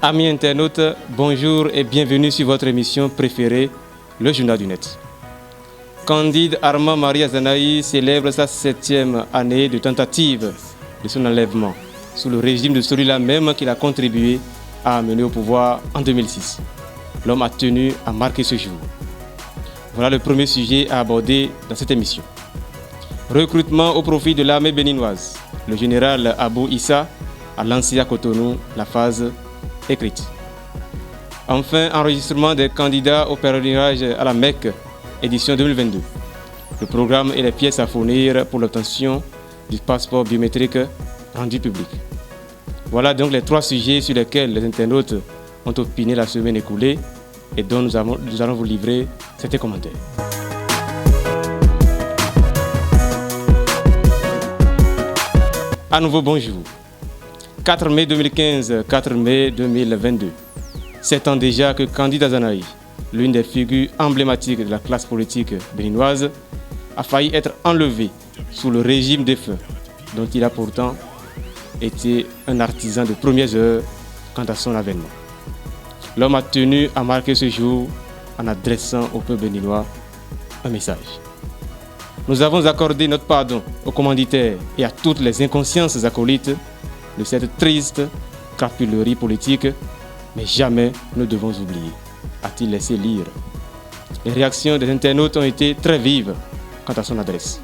Amis internautes, bonjour et bienvenue sur votre émission préférée, le Journal du Net. Candide Armand Marie Azanaï célèbre sa 7e année de tentative de son enlèvement sous le régime de celui-là même qu'il a contribué à amener au pouvoir en 2006. L'homme a tenu à marquer ce jour. Voilà le premier sujet à aborder dans cette émission. Recrutement au profit de l'armée béninoise. Le général Abou Issa a lancé à Cotonou la phase écrite. Enfin, enregistrement des candidats au pèlerinage à la Mecque, édition 2022. Le programme et les pièces à fournir pour l'obtention du passeport biométrique rendu public. Voilà donc les 3 sujets sur lesquels les internautes ont opiné la semaine écoulée et dont nous allons vous livrer certains commentaires. À nouveau, bonjour. 4 mai 2015, 4 mai 2022. 7 ans déjà que Candide Azanaï, l'une des figures emblématiques de la classe politique béninoise, a failli être enlevé sous le régime défunt, dont il a pourtant été un artisan de premières heures quant à son avènement. L'homme a tenu à marquer ce jour en adressant au peuple béninois un message. Nous avons accordé notre pardon aux commanditaires et à toutes les inconsciences acolytes de cette triste crapulerie politique, mais jamais nous ne devons oublier, a-t-il laissé lire. Les réactions des internautes ont été très vives quant à son adresse.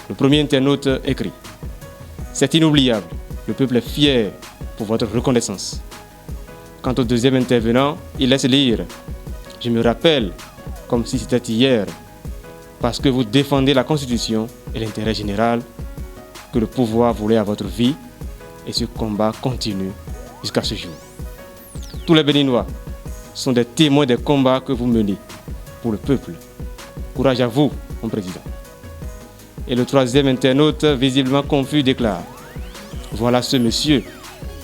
Le premier internaute écrit « C'est inoubliable, le peuple est fier pour votre reconnaissance ». Quant au deuxième intervenant, il laisse lire « Je me rappelle, comme si c'était hier, parce que vous défendez la Constitution et l'intérêt général, que le pouvoir voulait à votre vie, et ce combat continue jusqu'à ce jour. Tous les Béninois sont des témoins des combats que vous menez pour le peuple. Courage à vous, mon président. » Et le troisième internaute, visiblement confus, déclare « Voilà ce monsieur,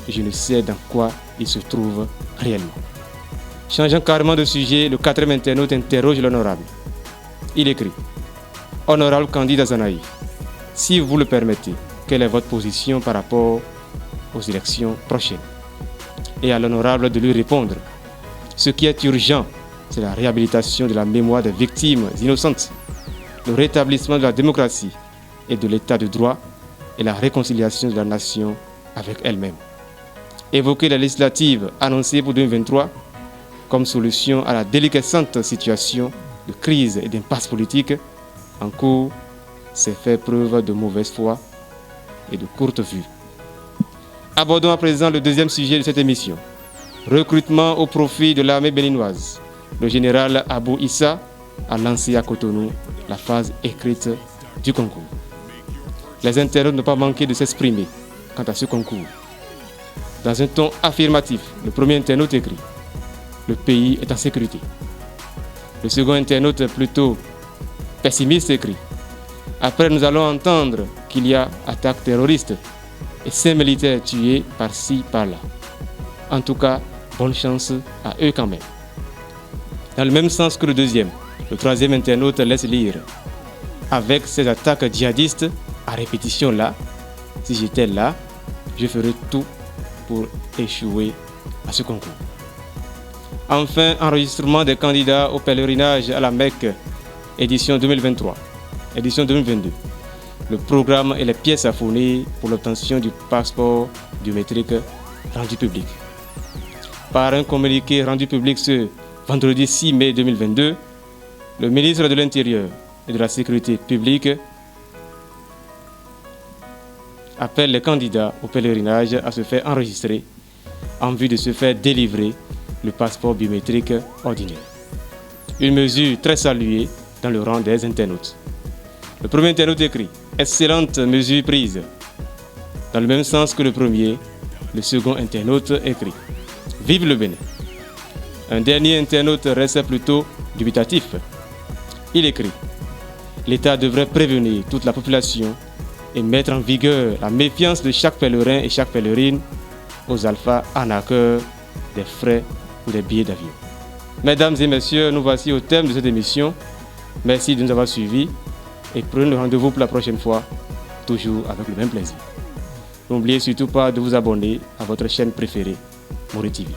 je ne sais dans quoi il se trouve réellement. » Changeant carrément de sujet, le quatrième internaute interroge l'honorable. Il écrit « Honorable Candide Azanaï, si vous le permettez, quelle est votre position par rapport aux élections prochaines ?» Et à l'honorable de lui répondre « Ce qui est urgent, c'est la réhabilitation de la mémoire des victimes innocentes, le rétablissement de la démocratie et de l'état de droit et la réconciliation de la nation avec elle-même. Évoquer les législatives annoncées pour 2023 comme solution à la délicatante situation de crise et d'impasse politique en cours, c'est faire preuve de mauvaise foi et de courte vue. » Abordons à présent le deuxième sujet de cette émission. Recrutement au profit de l'armée béninoise. Le général Abou Issa a lancé à Cotonou la phase écrite du concours. Les internautes n'ont pas manqué de s'exprimer quant à ce concours. Dans un ton affirmatif, le premier internaute écrit « Le pays est en sécurité ». Le second internaute, plutôt pessimiste, écrit « Après, nous allons entendre qu'il y a attaque terroriste et 5 militaires tués par-ci, par-là. En tout cas, bonne chance à eux quand même. » Dans le même sens que le deuxième, le troisième internaute laisse lire « Avec ces attaques djihadistes à répétition là, si j'étais là, je ferais tout pour échouer à ce concours. » Enfin, enregistrement des candidats au pèlerinage à la Mecque, édition 2023, édition 2022. Le programme et les pièces à fournir pour l'obtention du passeport biométrique rendu public. Par un communiqué rendu public ce vendredi 6 mai 2022, le ministre de l'Intérieur et de la Sécurité publique appelle les candidats au pèlerinage à se faire enregistrer en vue de se faire délivrer le passeport biométrique ordinaire. Une mesure très saluée dans le rang des internautes. Le premier internaute écrit « Excellente mesure prise ». Dans le même sens que le premier, le second internaute écrit « Vive le Bénin ». Un dernier internaute reste plutôt dubitatif. Il écrit « L'État devrait prévenir toute la population et mettre en vigueur la méfiance de chaque pèlerin et chaque pèlerine aux alphas arnaqueurs des frais ou des billets d'avion. » Mesdames et messieurs, nous voici au terme de cette émission. Merci de nous avoir suivis et prenez rendez-vous pour la prochaine fois, toujours avec le même plaisir. N'oubliez surtout pas de vous abonner à votre chaîne préférée, Mori TV.